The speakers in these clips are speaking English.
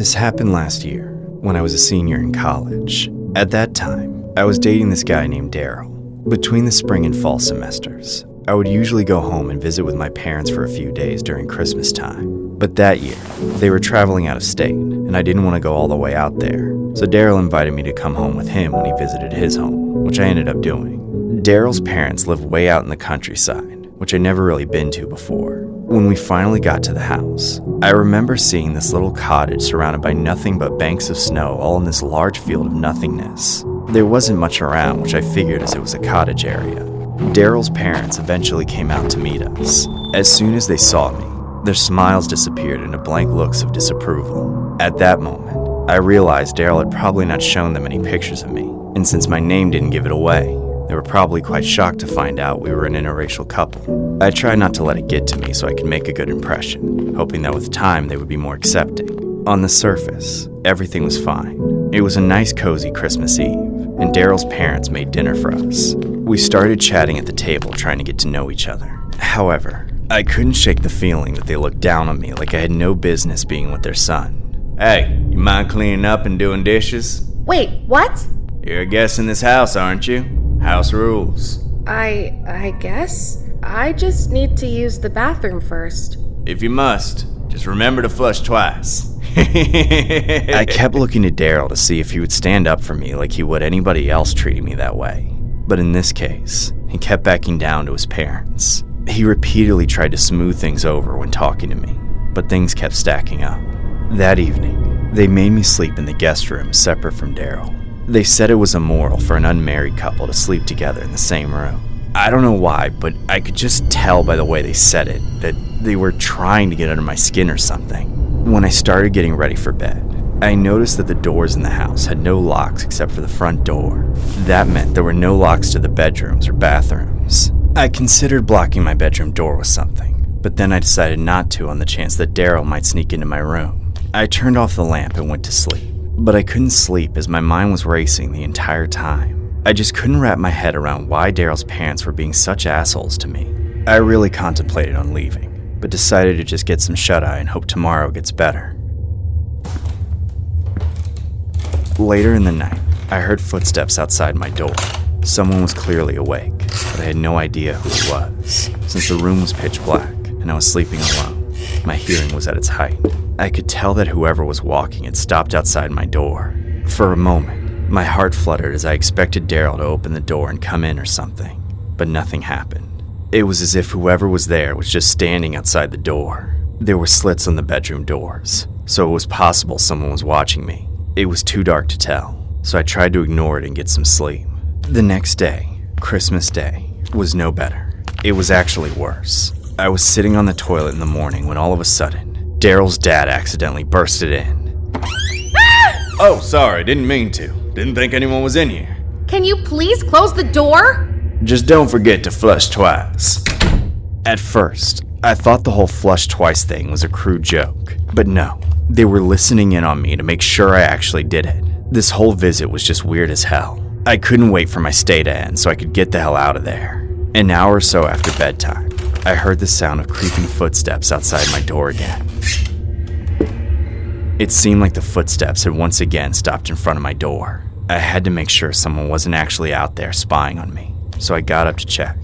This happened last year, when I was a senior in college. At that time, I was dating this guy named Daryl. Between the spring and fall semesters, I would usually go home and visit with my parents for a few days during Christmas time. But that year, they were traveling out of state, and I didn't want to go all the way out there. So Daryl invited me to come home with him when he visited his home, which I ended up doing. Daryl's parents lived way out in the countryside, which I'd never really been to before. When we finally got to the house, I remember seeing this little cottage surrounded by nothing but banks of snow all in this large field of nothingness. There wasn't much around, which I figured as it was a cottage area. Daryl's parents eventually came out to meet us. As soon as they saw me, their smiles disappeared into blank looks of disapproval. At that moment, I realized Daryl had probably not shown them any pictures of me, and since my name didn't give it away, they were probably quite shocked to find out we were an interracial couple. I tried not to let it get to me so I could make a good impression, hoping that with time they would be more accepting. On the surface, everything was fine. It was a nice, cozy Christmas Eve, and Daryl's parents made dinner for us. We started chatting at the table, trying to get to know each other. However, I couldn't shake the feeling that they looked down on me like I had no business being with their son. Hey, you mind cleaning up and doing dishes? Wait, what? You're a guest in this house, aren't you? House rules. I guess? I just need to use the bathroom first. If you must, just remember to flush twice. I kept looking at Daryl to see if he would stand up for me like he would anybody else treating me that way. But in this case, he kept backing down to his parents. He repeatedly tried to smooth things over when talking to me, but things kept stacking up. That evening, they made me sleep in the guest room separate from Daryl. They said it was immoral for an unmarried couple to sleep together in the same room. I don't know why, but I could just tell by the way they said it that they were trying to get under my skin or something. When I started getting ready for bed, I noticed that the doors in the house had no locks except for the front door. That meant there were no locks to the bedrooms or bathrooms. I considered blocking my bedroom door with something, but then I decided not to on the chance that Daryl might sneak into my room. I turned off the lamp and went to sleep. But I couldn't sleep as my mind was racing the entire time. I just couldn't wrap my head around why Daryl's parents were being such assholes to me. I really contemplated on leaving, but decided to just get some shut-eye and hope tomorrow gets better. Later in the night, I heard footsteps outside my door. Someone was clearly awake, but I had no idea who it was, since the room was pitch black and I was sleeping alone. My hearing was at its height. I could tell that whoever was walking had stopped outside my door. For a moment, my heart fluttered as I expected Daryl to open the door and come in or something, but nothing happened. It was as if whoever was there was just standing outside the door. There were slits on the bedroom doors, so it was possible someone was watching me. It was too dark to tell, so I tried to ignore it and get some sleep. The next day, Christmas Day, was no better. It was actually worse. I was sitting on the toilet in the morning when all of a sudden, Daryl's dad accidentally bursted in. Oh, sorry, didn't mean to. Didn't think anyone was in here. Can you please close the door? Just don't forget to flush twice. At first, I thought the whole flush twice thing was a crude joke. But no, they were listening in on me to make sure I actually did it. This whole visit was just weird as hell. I couldn't wait for my stay to end so I could get the hell out of there. An hour or so after bedtime, I heard the sound of creeping footsteps outside my door again. It seemed like the footsteps had once again stopped in front of my door. I had to make sure someone wasn't actually out there spying on me, so I got up to check.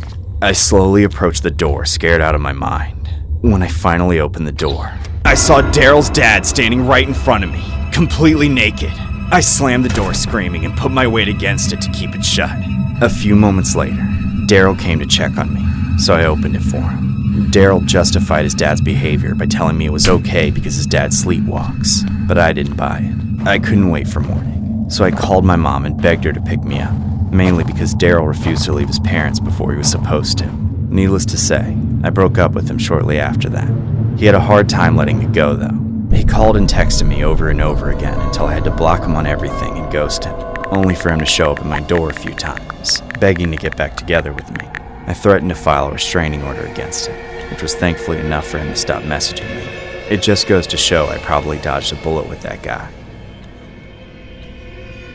I slowly approached the door, scared out of my mind. When I finally opened the door, I saw Daryl's dad standing right in front of me, completely naked. I slammed the door screaming and put my weight against it to keep it shut. A few moments later, Daryl came to check on me, so I opened it for him. Daryl justified his dad's behavior by telling me it was okay because his dad sleepwalks, but I didn't buy it. I couldn't wait for morning, so I called my mom and begged her to pick me up, mainly because Daryl refused to leave his parents before he was supposed to. Needless to say, I broke up with him shortly after that. He had a hard time letting me go, though. He called and texted me over and over again until I had to block him on everything and ghost him, only for him to show up at my door a few times, begging to get back together with me. I threatened to file a restraining order against him, which was thankfully enough for him to stop messaging me. It just goes to show I probably dodged a bullet with that guy.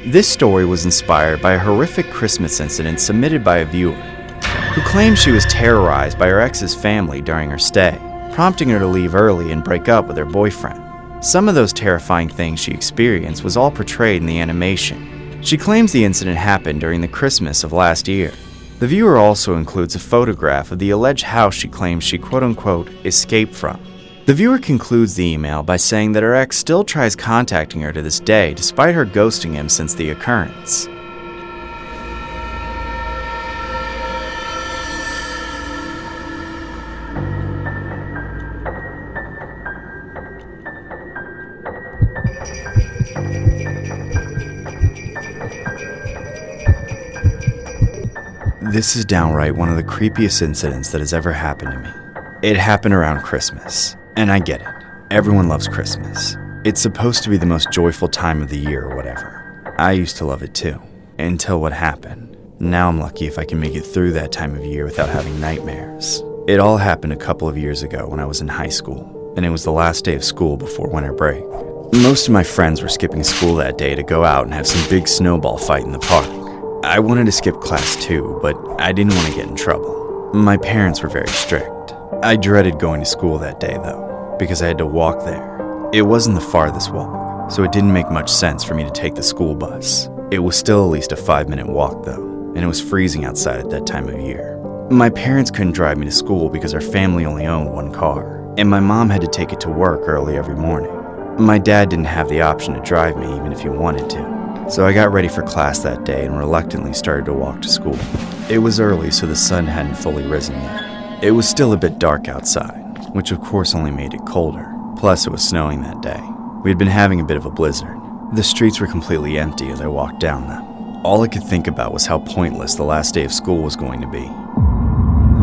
This story was inspired by a horrific Christmas incident submitted by a viewer who claimed she was terrorized by her ex's family during her stay, prompting her to leave early and break up with her boyfriend. Some of those terrifying things she experienced was all portrayed in the animation. She claims the incident happened during the Christmas of last year. The viewer also includes a photograph of the alleged house she claims she quote-unquote escaped from. The viewer concludes the email by saying that her ex still tries contacting her to this day despite her ghosting him since the occurrence. This is downright one of the creepiest incidents that has ever happened to me. It happened around Christmas, and I get it. Everyone loves Christmas. It's supposed to be the most joyful time of the year or whatever. I used to love it too, until what happened. Now I'm lucky if I can make it through that time of year without having nightmares. It all happened a couple of years ago when I was in high school, and it was the last day of school before winter break. Most of my friends were skipping school that day to go out and have some big snowball fight in the park. I wanted to skip class too, but I didn't want to get in trouble. My parents were very strict. I dreaded going to school that day though, because I had to walk there. It wasn't the farthest walk, so it didn't make much sense for me to take the school bus. It was still at least a 5-minute walk though, and it was freezing outside at that time of year. My parents couldn't drive me to school because our family only owned one car, and my mom had to take it to work early every morning. My dad didn't have the option to drive me even if he wanted to. So I got ready for class that day and reluctantly started to walk to school. It was early, so the sun hadn't fully risen yet. It was still a bit dark outside, which of course only made it colder. Plus, it was snowing that day. We had been having a bit of a blizzard. The streets were completely empty as I walked down them. All I could think about was how pointless the last day of school was going to be.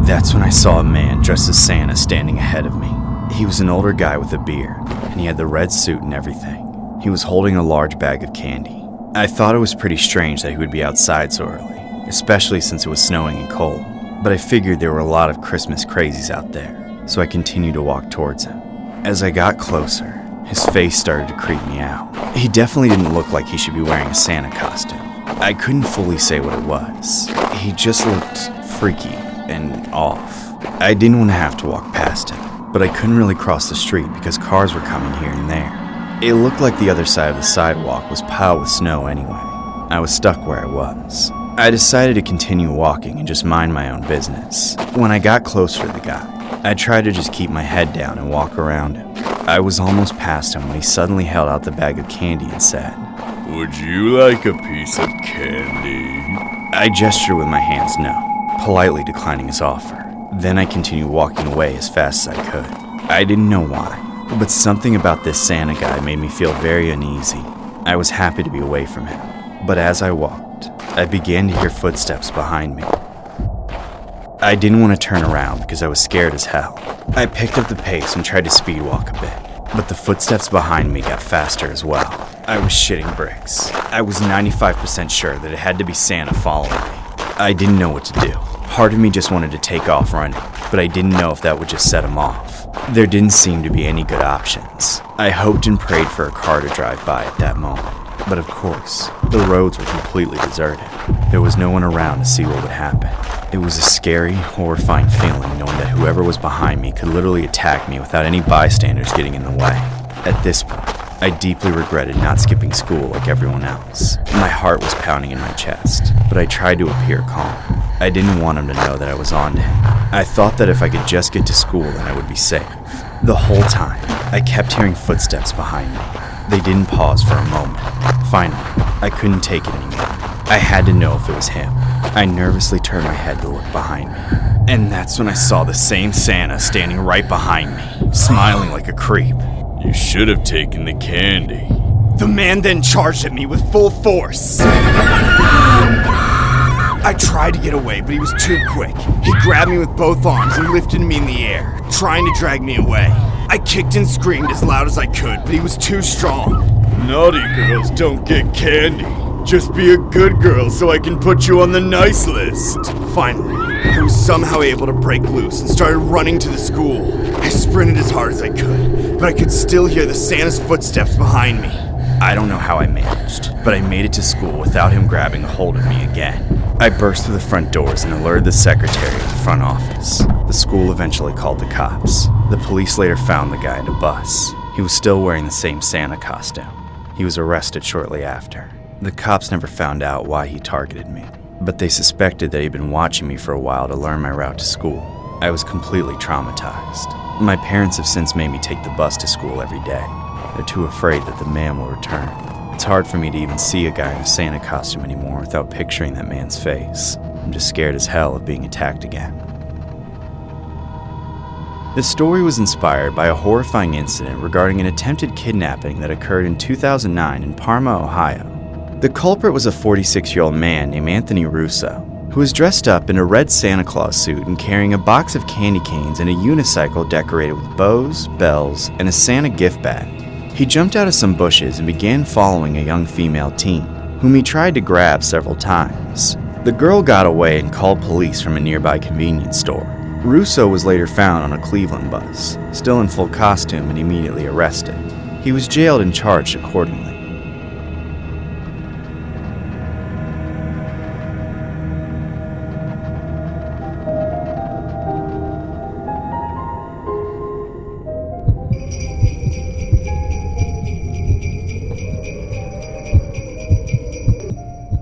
That's when I saw a man dressed as Santa standing ahead of me. He was an older guy with a beard, and he had the red suit and everything. He was holding a large bag of candy. I thought it was pretty strange that he would be outside so early, especially since it was snowing and cold, but I figured there were a lot of Christmas crazies out there, so I continued to walk towards him. As I got closer, his face started to creep me out. He definitely didn't look like he should be wearing a Santa costume. I couldn't fully say what it was. He just looked freaky and off. I didn't want to have to walk past him, but I couldn't really cross the street because cars were coming here and there. It looked like the other side of the sidewalk was piled with snow anyway. I was stuck where I was. I decided to continue walking and just mind my own business. When I got closer to the guy, I tried to just keep my head down and walk around him. I was almost past him when he suddenly held out the bag of candy and said, "Would you like a piece of candy?" I gestured with my hands no, politely declining his offer. Then I continued walking away as fast as I could. I didn't know why, but something about this Santa guy made me feel very uneasy. I was happy to be away from him, but as I walked, I began to hear footsteps behind me. I didn't want to turn around because I was scared as hell. I picked up the pace and tried to speed walk a bit, but the footsteps behind me got faster as well. I was shitting bricks. I was 95% sure that it had to be Santa following me. I didn't know what to do. Part of me just wanted to take off running, but I didn't know if that would just set him off. There didn't seem to be any good options. I hoped and prayed for a car to drive by at that moment, but of course, the roads were completely deserted. There was no one around to see what would happen. It was a scary, horrifying feeling knowing that whoever was behind me could literally attack me without any bystanders getting in the way. At this point, I deeply regretted not skipping school like everyone else. My heart was pounding in my chest, but I tried to appear calm. I didn't want him to know that I was on to him. I thought that if I could just get to school, then I would be safe. The whole time, I kept hearing footsteps behind me. They didn't pause for a moment. Finally, I couldn't take it anymore. I had to know if it was him. I nervously turned my head to look behind me. And that's when I saw the same Santa standing right behind me, smiling like a creep. "You should have taken the candy." The man then charged at me with full force. I tried to get away, but he was too quick. He grabbed me with both arms and lifted me in the air, trying to drag me away. I kicked and screamed as loud as I could, but he was too strong. "Naughty girls don't get candy. Just be a good girl so I can put you on the nice list." Finally, I was somehow able to break loose and started running to the school. I sprinted as hard as I could, but I could still hear the Santa's footsteps behind me. I don't know how I managed, but I made it to school without him grabbing a hold of me again. I burst through the front doors and alerted the secretary of the front office. The school eventually called the cops. The police later found the guy in a bus. He He was still wearing the same Santa costume. He was arrested shortly after. The cops never found out why he targeted me, but they suspected that he'd been watching me for a while to learn my route to school. I was completely traumatized. My parents have since made me take the bus to school every day. They're too afraid that the man will return. It's hard for me to even see a guy in a Santa costume anymore without picturing that man's face. I'm just scared as hell of being attacked again. This story was inspired by a horrifying incident regarding an attempted kidnapping that occurred in 2009 in Parma, Ohio. The culprit was a 46-year-old man named Anthony Russo, who was dressed up in a red Santa Claus suit and carrying a box of candy canes and a unicycle decorated with bows, bells, and a Santa gift bag. He jumped out of some bushes and began following a young female teen, whom he tried to grab several times. The girl got away and called police from a nearby convenience store. Russo was later found on a Cleveland bus, still in full costume, and immediately arrested. He was jailed and charged accordingly.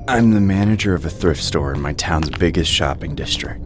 I'm the manager of a thrift store in my town's biggest shopping district.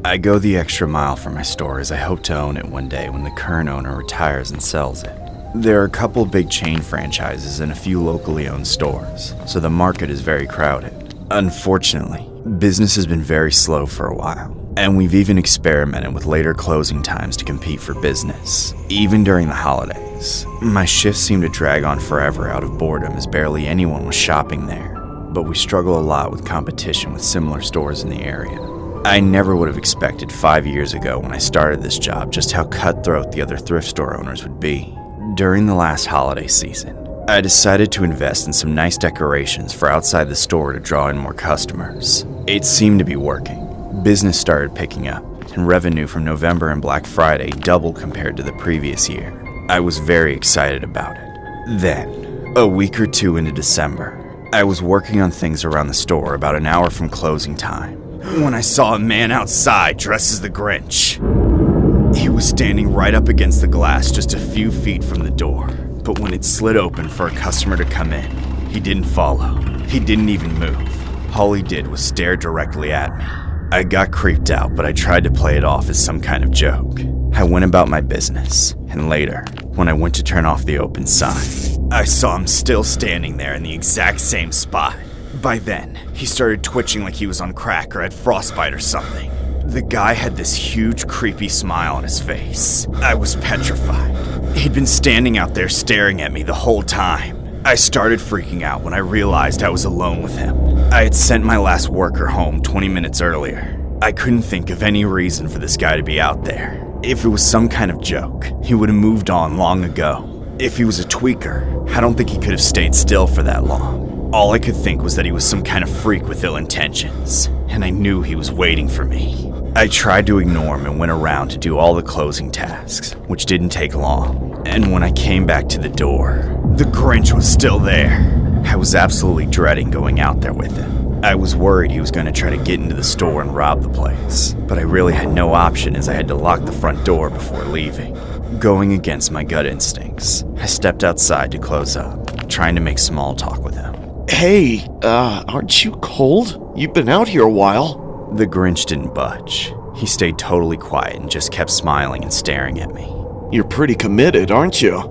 I go the extra mile for my store as I hope to own it one day when the current owner retires and sells it. There are a couple big chain franchises and a few locally owned stores, so the market is very crowded. Unfortunately, business has been very slow for a while, and we've even experimented with later closing times to compete for business, even during the holidays. My shifts seem to drag on forever out of boredom as barely anyone was shopping there, but we struggle a lot with competition with similar stores in the area. I never would have expected 5 years ago when I started this job just how cutthroat the other thrift store owners would be. During the last holiday season, I decided to invest in some nice decorations for outside the store to draw in more customers. It seemed to be working. Business started picking up, and revenue from November and Black Friday doubled compared to the previous year. I was very excited about it. Then, a week or two into December, I was working on things around the store about an hour from closing time when I saw a man outside dressed as the Grinch. He was standing right up against the glass just a few feet from the door, but when it slid open for a customer to come in, he didn't follow. He didn't even move. All he did was stare directly at me. I got creeped out, but I tried to play it off as some kind of joke. I went about my business, and later, when I went to turn off the open sign, I saw him still standing there in the exact same spot. By then, he started twitching like he was on crack or had frostbite or something. The guy had this huge, creepy smile on his face. I was petrified. He'd been standing out there staring at me the whole time. I started freaking out when I realized I was alone with him. I had sent my last worker home 20 minutes earlier. I couldn't think of any reason for this guy to be out there. If it was some kind of joke, he would have moved on long ago. If he was a tweaker, I don't think he could have stayed still for that long. All I could think was that he was some kind of freak with ill intentions, and I knew he was waiting for me. I tried to ignore him and went around to do all the closing tasks, which didn't take long. And when I came back to the door, the Grinch was still there. I was absolutely dreading going out there with him. I was worried he was going to try to get into the store and rob the place, but I really had no option as I had to lock the front door before leaving. Going against my gut instincts, I stepped outside to close up, trying to make small talk with him. Hey, aren't you cold? You've been out here a while. The Grinch didn't budge. He stayed totally quiet and just kept smiling and staring at me. You're pretty committed, aren't you?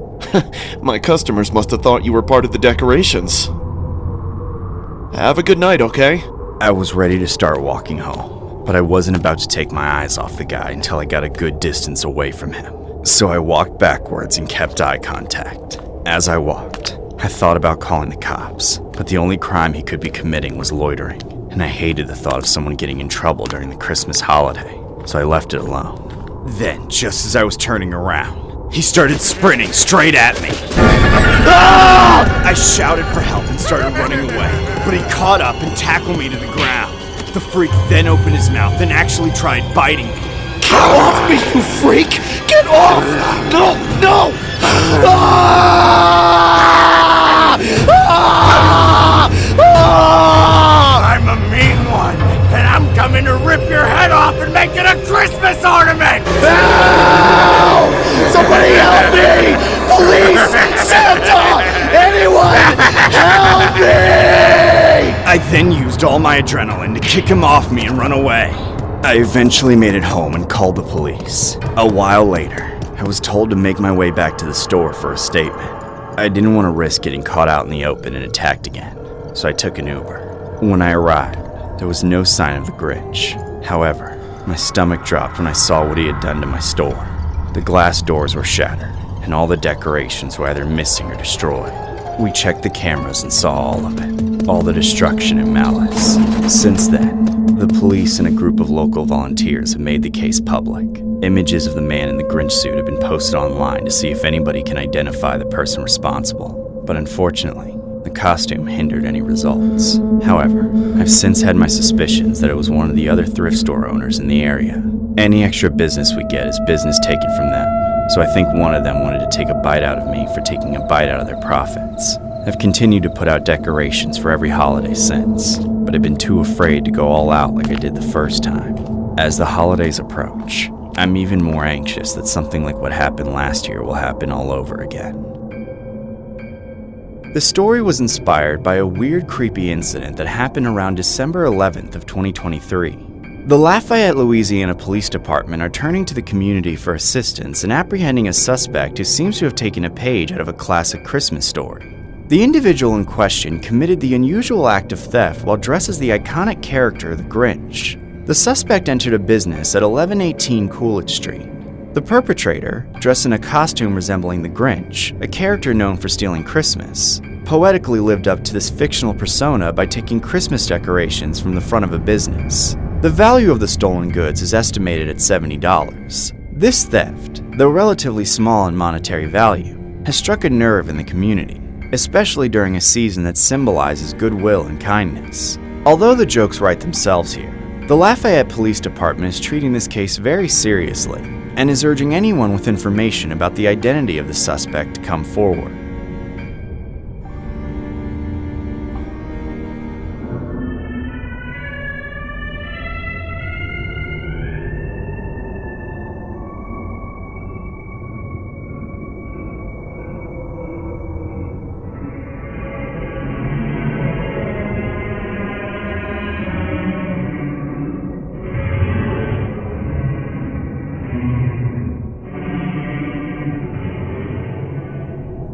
My customers must have thought you were part of the decorations. Have a good night, okay? I was ready to start walking home, but I wasn't about to take my eyes off the guy until I got a good distance away from him. So I walked backwards and kept eye contact. As I walked, I thought about calling the cops, but the only crime he could be committing was loitering, and I hated the thought of someone getting in trouble during the Christmas holiday, so I left it alone. Then, just as I was turning around, he started sprinting straight at me. Ah! I shouted for help and started running away, but he caught up and tackled me to the ground. The freak then opened his mouth and actually tried biting me. Get off me, you freak! Get off! No, no! I'm a mean one, and I'm coming to rip your head off and make it a Christmas ornament! Help! Somebody help me! Police! then used all my adrenaline to kick him off me and run away. I eventually made it home and called the police. A while later, I was told to make my way back to the store for a statement. I didn't want to risk getting caught out in the open and attacked again, so I took an Uber. When I arrived, there was no sign of the Grinch. However, my stomach dropped when I saw what he had done to my store. The glass doors were shattered, and all the decorations were either missing or destroyed. We checked the cameras and saw all of it, all the destruction and malice. Since then, the police and a group of local volunteers have made the case public. Images of the man in the Grinch suit have been posted online to see if anybody can identify the person responsible, but unfortunately, the costume hindered any results. However, I've since had my suspicions that it was one of the other thrift store owners in the area. Any extra business we get is business taken from them, so I think one of them wanted to take a bite out of me for taking a bite out of their profits. I've continued to put out decorations for every holiday since, but I've been too afraid to go all out like I did the first time. As the holidays approach, I'm even more anxious that something like what happened last year will happen all over again. The story was inspired by a weird, creepy incident that happened around December 11th of 2023. The Lafayette, Louisiana Police Department are turning to the community for assistance in apprehending a suspect who seems to have taken a page out of a classic Christmas story. The individual in question committed the unusual act of theft while dressed as the iconic character the Grinch. The suspect entered a business at 1118 Coolidge Street. The perpetrator, dressed in a costume resembling the Grinch, a character known for stealing Christmas, poetically lived up to this fictional persona by taking Christmas decorations from the front of a business. The value of the stolen goods is estimated at $70. This theft, though relatively small in monetary value, has struck a nerve in the community, especially during a season that symbolizes goodwill and kindness. Although the jokes write themselves here, the Lafayette Police Department is treating this case very seriously and is urging anyone with information about the identity of the suspect to come forward.